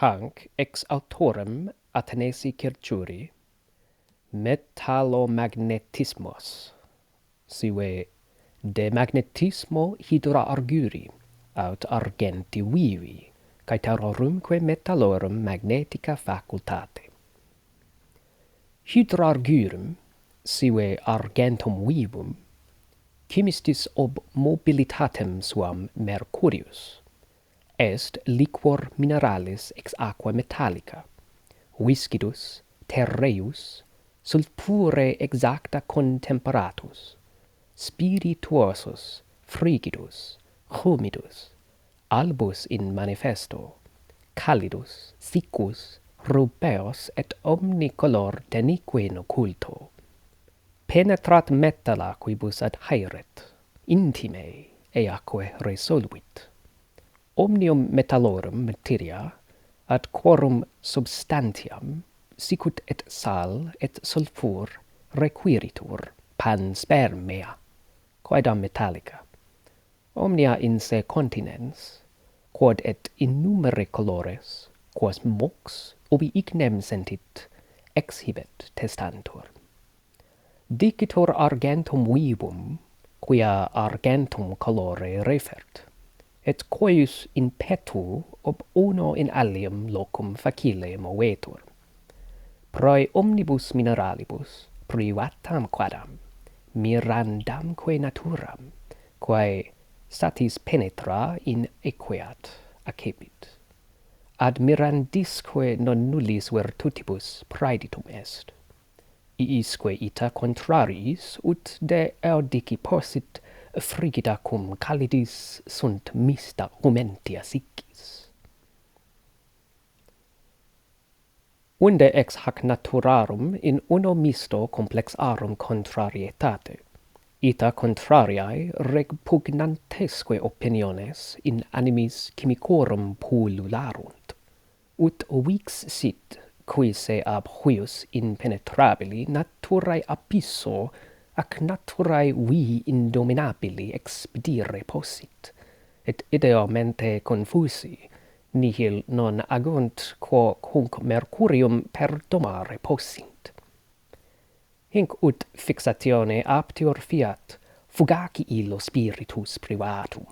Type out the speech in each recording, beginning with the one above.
hanc ex autorem Athanasi Kircheri metallomagnetismos sive de magnetismo hydrargyri aut argenti vivi caeterorumque metallorum magnetica facultate. Hydrargyrum sive argentum vivum chemistis ob mobilitatem suam Mercurius est liquor mineralis ex aqua metallica, viscidus, terreus, sulfure exacta contemperatus, spirituosus, frigidus, humidus, albus in manifesto, calidus, siccus, rubeos et omni color denique in occulto. Penetrat metalla quibus ad haeret, intime eaque resoluit. Omnium metallorum materia, ad quorum substantiam, sicut et sal et sulfur requiritur panspermea, quaedam metallica. Omnia in se continens, quod et innumere colores, quos mox ubi ignem sentit, exhibet testantur. Dicitur argentum vivum, quia argentum colore refert, et coius in petu ob uno in alium locum facile movetur. Proi omnibus mineralibus, privatam quadam, mirandamque naturam, quae satis penetra in equeat accepit. Ad mirandisque non nullis virtutibus praeditum est. Iisque ita contrariis ut de eodici possit frigida cum calidis sunt mista humentia siccis. Unde ex hac naturarum in uno misto complexarum contrarietate, ita contrariae repugnantesque opiniones in animis chimicorum pullularunt, ut vix sit, qui se ab huius impenetrabili naturae abisso ac naturae vi indominabili expedire possit, et ideomente confusi, nihil non agunt quo hunc Mercurium perdomare possint. Hinc ut fixatione aptior fiat, fugaci illo spiritus privatum,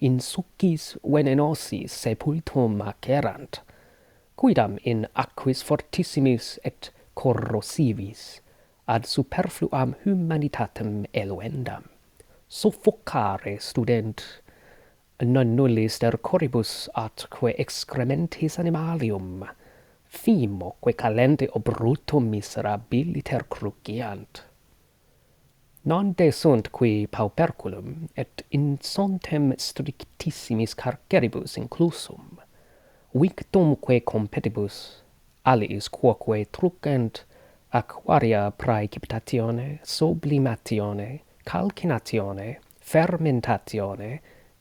in succis venenosis sepultum acerant, quidam in aquis fortissimis et corrosivis ad superfluam humanitatem eluendam suffocare student non nullis der corribus atque excrementis animalium fimoque calente obrutum miserabiliter crugiant. Non desunt qui pauperculum et insontem strictissimis carceribus inclusum, victumque competibus, aliis quoque trucent, aquaria praecipitatione, sublimatione, calcinatione, fermentatione,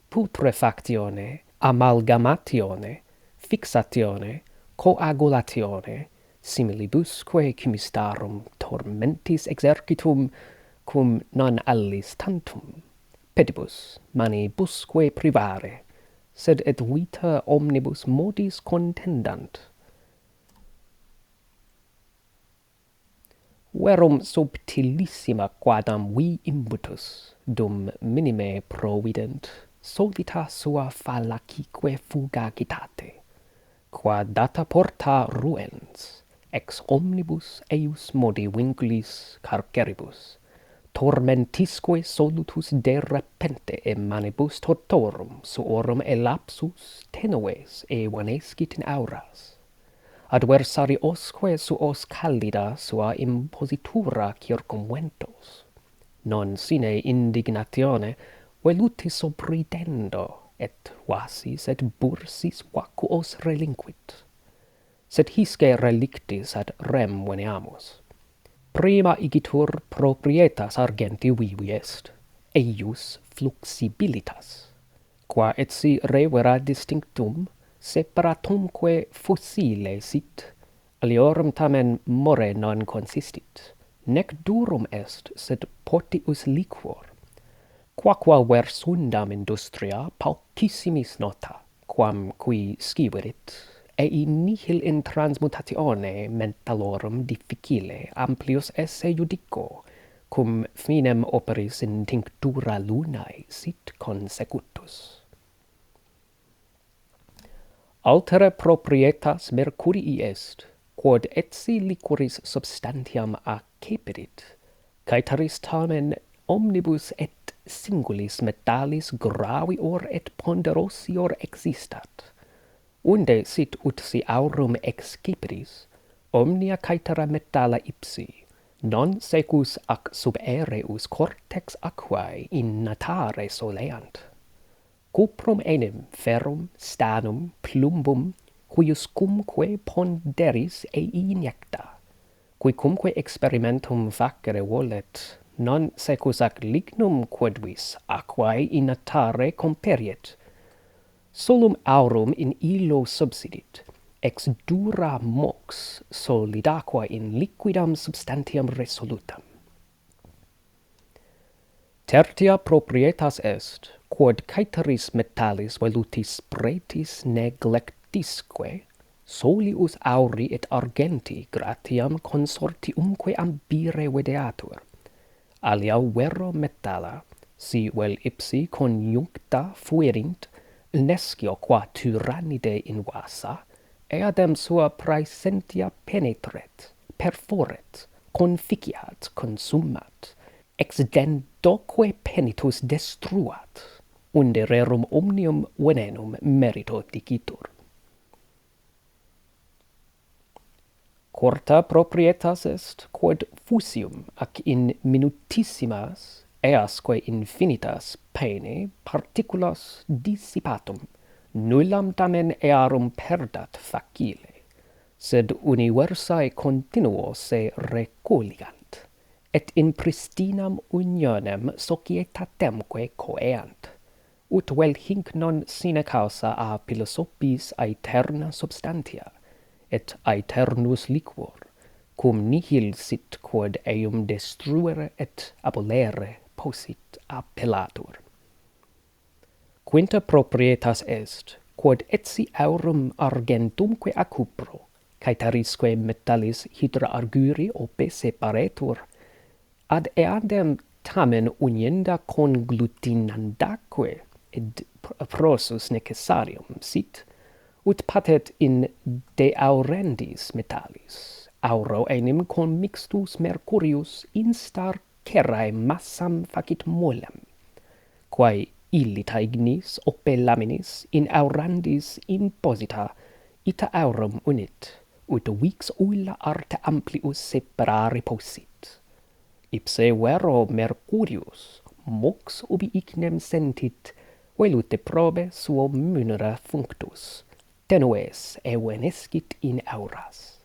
putrefactione, amalgamatione, fixatione, coagulatione, similibusque chymistarum tormentis exercitum, cum non allis tantum, pedibus manibusque privare, sed et vita omnibus modis contendant. Verum subtilissima quadam vi imbutus, dum minime provident, solita sua fallacique fugacitate, quad data porta ruens, ex omnibus eius modi vinculis carceribus, tormentisque solutus de repente e manibus tortorum suorum elapsus tenues e vanescit in auras. Adversariosque suos callida sua impositura circumventos, non sine indignatione velutis sobridendo, et vasis et bursis vacuos relinquit. Sed hisce relictis ad rem veneamus. Prima igitur proprietas argenti vivi est, eius fluxibilitas, qua et si revera distinctum, separatumque fossile sit, aliorum tamen more non consistit, nec durum est, sed potius liquor. Quaqua versundam industria paucissimis nota, quam qui sciverit, ei nihil in transmutatione mentalorum difficile amplius esse judico, cum finem operis in tinctura lunae sit consecutus. Altere proprietas Mercurii est, quod etsi liquoris substantiam accepidit, caetaris tamen omnibus et singulis metallis gravior et ponderosior existat, unde sit ut si aurum excipidis, omnia caetera metalla ipsi, non secus ac sub aereus cortex aquae in natare soleant. Cuprum enim ferrum stanum plumbum huiuscumque ponderis ei injecta, qui cumque experimentum facere volet, non secus ac lignum quodvis aquae in natare comperiet, solum aurum in illo subsidit, ex dura mox solid aqua in liquidam substantiam resolutam. Tertia proprietas est, quod caeteris metallis velutis pretis neglectisque, solius auri et argenti gratiam consortiumque ambire videatur, alia vero metalla, si vel ipsi conjuncta fuerint, nescio qua tyrannide invasa, eadem sua praesentia penetret, perforet, conficiat, consumat, ex dendoque penitus destruat, unde rerum omnium venenum merito dicitur. Quarta proprietas est, quod fusium ac in minutissimas, easque infinitas pene particulas dissipatum, nullam tamen earum perdat facile, sed universae continuo se recoliant, et in pristinam unionem societatemque coeant, ut vel hinc non sine causa a philosophis aeterna substantia, et aeternus liquor, cum nihil sit quod eum destruere et abolere possit appellatur. Quinta proprietas est, quod etsi aurum argentumque a cupro, caeterisque metallis hydrargyri ope separetur, ad eadem tamen unienda conglutinandaque ed prosus necessarium sit, ut patet in de aurendis metallis, auro enim commixtus Mercurius instar cerae massam facit molem, quae illita ignis ope laminis in aurandis imposita ita aurum unit, ut vix ulla arte amplius separare possit. Ipse vero Mercurius, mox ubi ignem sentit, velute probe suo munera functus, tenues evenescit in auras.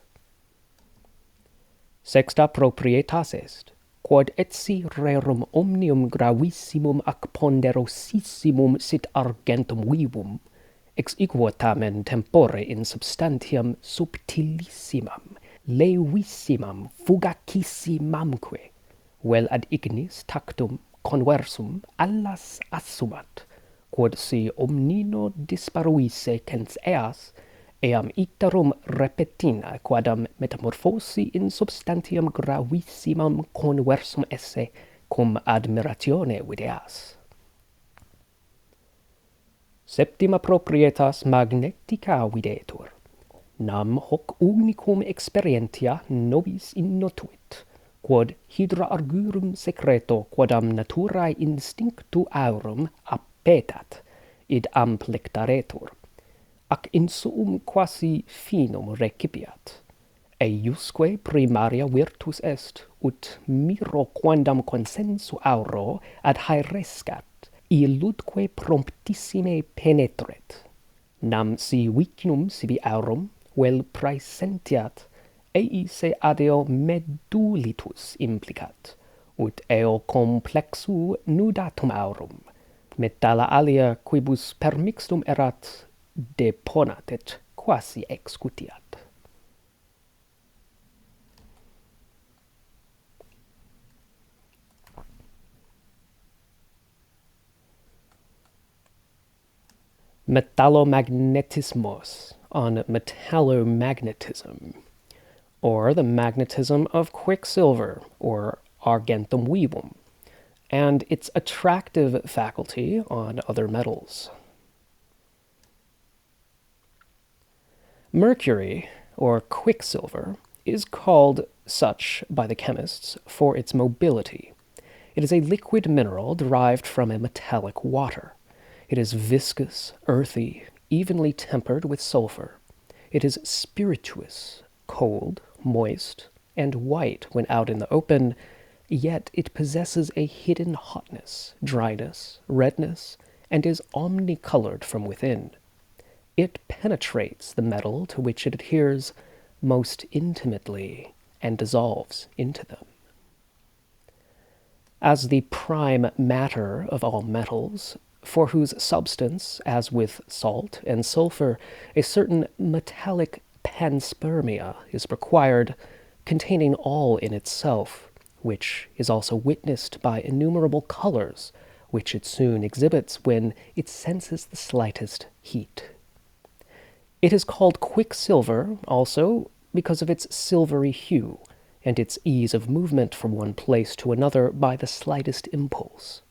Sexta proprietas est, quod etsi rerum omnium gravissimum ac ponderosissimum sit argentum vivum, ex equo tamen tempore in substantiam subtilissimam, levissimam fugacissimamque, vel ad ignis tactum conversum allas assumat, quod si omnino disparuisse cens eas, eam iterum repetina quadam metamorphosi in substantiam gravissimam conversum esse cum admiratione videas. Septima proprietas magnetica videtur, nam hoc unicum experientia nobis innotuit, quod hydrargyrum secreto quodam naturae instinctu aurum appetat, id amplectaretur, ac in suum quasi finum recipiat, eiusque primaria virtus est, ut miro quandam consensu auro ad haerescat, illudque promptissime penetret, nam si vicinum sibi aurum vel praesentiat, ei se adeo medulitus implicat, ut eo complexu nudatum aurum, metalla alia quibus permixtum erat deponat et quasi excutiat. Metallomagnetismos on metallomagnetism, or the magnetism of quicksilver, or argentum vivum, and its attractive faculty on other metals. Mercury, or quicksilver, is called such by the chemists for its mobility. It is a liquid mineral derived from a metallic water. It is viscous, earthy, evenly tempered with sulfur. It is spirituous, cold, moist, and white when out in the open, yet it possesses a hidden hotness, dryness, redness, and is omnicolored from within. It penetrates the metal to which it adheres most intimately and dissolves into them. As the prime matter of all metals, for whose substance, as with salt and sulfur, a certain metallic panspermia is required, containing all in itself, which is also witnessed by innumerable colors, which it soon exhibits when it senses the slightest heat. It is called quicksilver also because of its silvery hue, and its ease of movement from one place to another by the slightest impulse.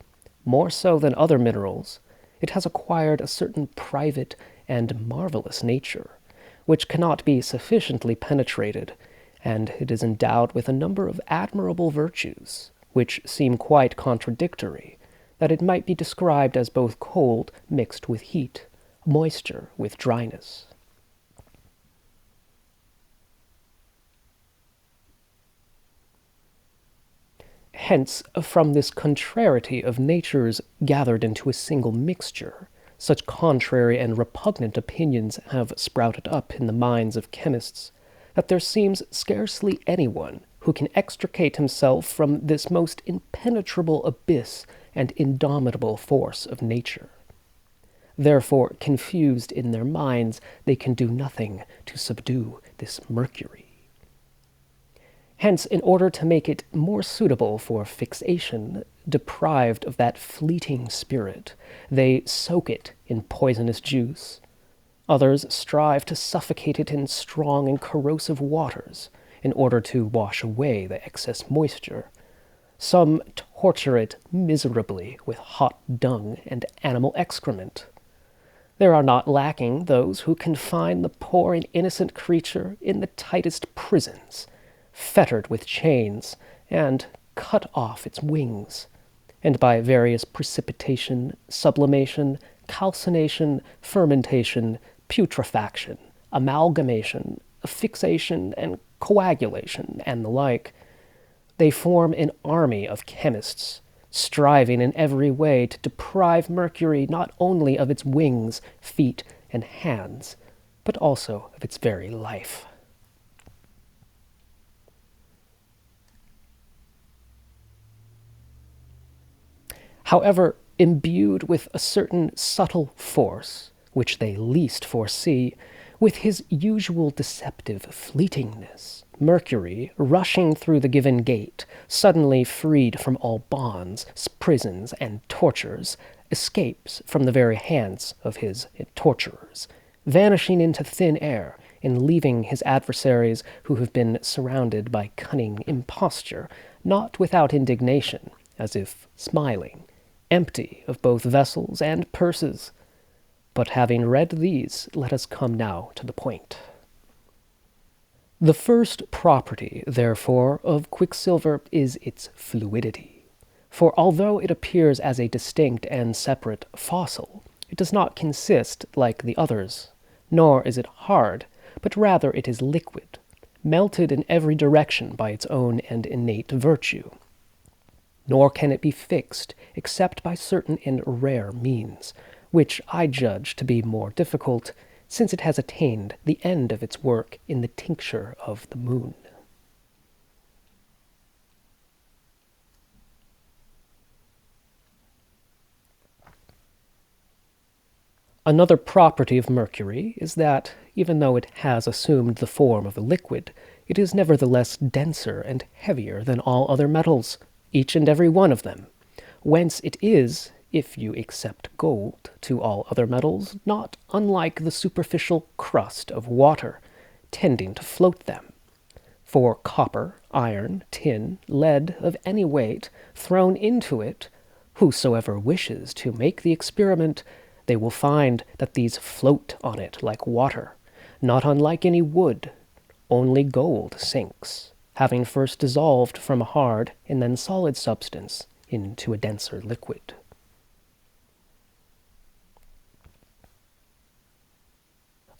More so than other minerals, it has acquired a certain private and marvelous nature, which cannot be sufficiently penetrated, and it is endowed with a number of admirable virtues, which seem quite contradictory, that it might be described as both cold mixed with heat, moisture with dryness. Hence, from this contrariety of natures gathered into a single mixture, such contrary and repugnant opinions have sprouted up in the minds of chemists, that there seems scarcely anyone who can extricate himself from this most impenetrable abyss and indomitable force of nature. Therefore, confused in their minds, they can do nothing to subdue this Mercury. Hence, in order to make it more suitable for fixation, deprived of that fleeting spirit, they soak it in poisonous juice. Others strive to suffocate it in strong and corrosive waters, in order to wash away the excess moisture. Some torture it miserably with hot dung and animal excrement. There are not lacking those who confine the poor and innocent creature in the tightest prisons, fettered with chains, and cut off its wings, and by various precipitation, sublimation, calcination, fermentation, putrefaction, amalgamation, fixation, and coagulation, and the like, they form an army of chemists, striving in every way to deprive Mercury not only of its wings, feet, and hands, but also of its very life. However, imbued with a certain subtle force, which they least foresee, with his usual deceptive fleetingness, Mercury, rushing through the given gate, suddenly freed from all bonds, prisons, and tortures, escapes from the very hands of his torturers, vanishing into thin air, and leaving his adversaries, who have been surrounded by cunning imposture, not without indignation, as if smiling, empty of both vessels and purses. But having read these, let us come now to the point. The first property, therefore, of quicksilver is its fluidity. For although it appears as a distinct and separate fossil, it does not consist like the others, nor is it hard, but rather it is liquid, melted in every direction by its own and innate virtue. Nor can it be fixed except by certain and rare means, which I judge to be more difficult, since it has attained the end of its work in the tincture of the moon. Another property of Mercury is that, even though it has assumed the form of a liquid, it is nevertheless denser and heavier than all other metals, each and every one of them, whence it is, if you accept gold, to all other metals, not unlike the superficial crust of water, tending to float them. For copper, iron, tin, lead of any weight, thrown into it, whosoever wishes to make the experiment, they will find that these float on it like water, not unlike any wood. Only gold sinks, having first dissolved from a hard and then solid substance into a denser liquid.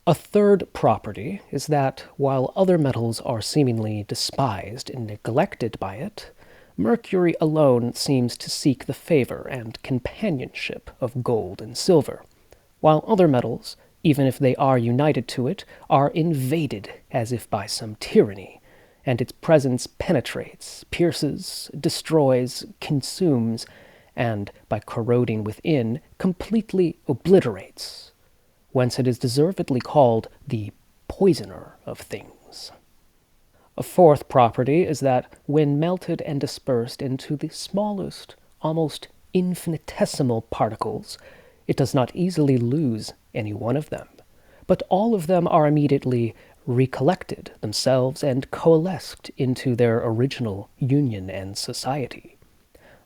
A third property is that, while other metals are seemingly despised and neglected by it, Mercury alone seems to seek the favor and companionship of gold and silver, while other metals, even if they are united to it, are invaded as if by some tyranny, and its presence penetrates, pierces, destroys, consumes, and, by corroding within, completely obliterates, whence it is deservedly called the poisoner of things. A fourth property is that, when melted and dispersed into the smallest, almost infinitesimal particles, it does not easily lose any one of them, but all of them are immediately recollected themselves and coalesced into their original union and society,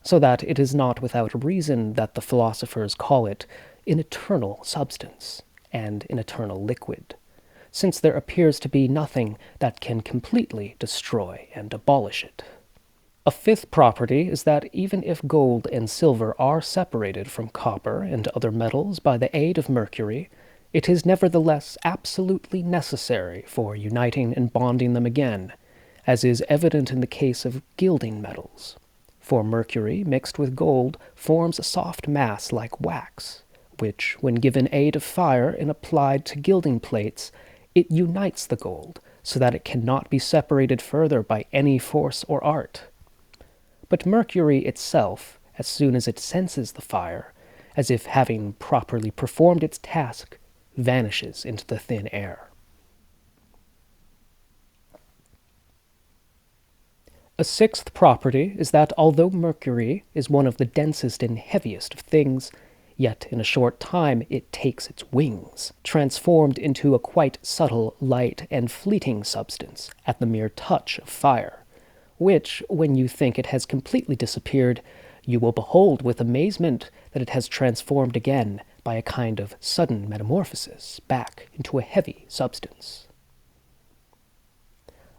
so that it is not without reason that the philosophers call it an eternal substance and an eternal liquid, since there appears to be nothing that can completely destroy and abolish it. A fifth property is that even if gold and silver are separated from copper and other metals by the aid of mercury, it is nevertheless absolutely necessary for uniting and bonding them again, as is evident in the case of gilding metals. For mercury mixed with gold forms a soft mass like wax, which, when given aid of fire and applied to gilding plates, it unites the gold so that it cannot be separated further by any force or art. But mercury itself, as soon as it senses the fire, as if having properly performed its task, vanishes into the thin air. A sixth property is that, although mercury is one of the densest and heaviest of things, yet in a short time it takes its wings, transformed into a quite subtle, light, and fleeting substance at the mere touch of fire, which, when you think it has completely disappeared, you will behold with amazement that it has transformed again by a kind of sudden metamorphosis back into a heavy substance.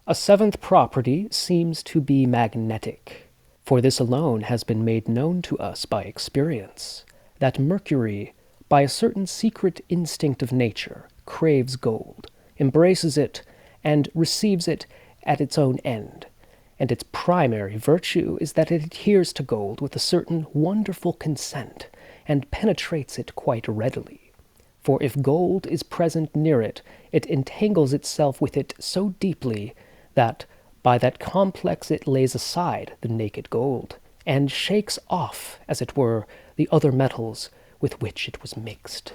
A seventh property seems to be magnetic, for this alone has been made known to us by experience, that mercury, by a certain secret instinct of nature, craves gold, embraces it, and receives it at its own end, and its primary virtue is that it adheres to gold with a certain wonderful consent, and penetrates it quite readily. For if gold is present near it, it entangles itself with it so deeply that by that complex it lays aside the naked gold, and shakes off, as it were, the other metals with which it was mixed.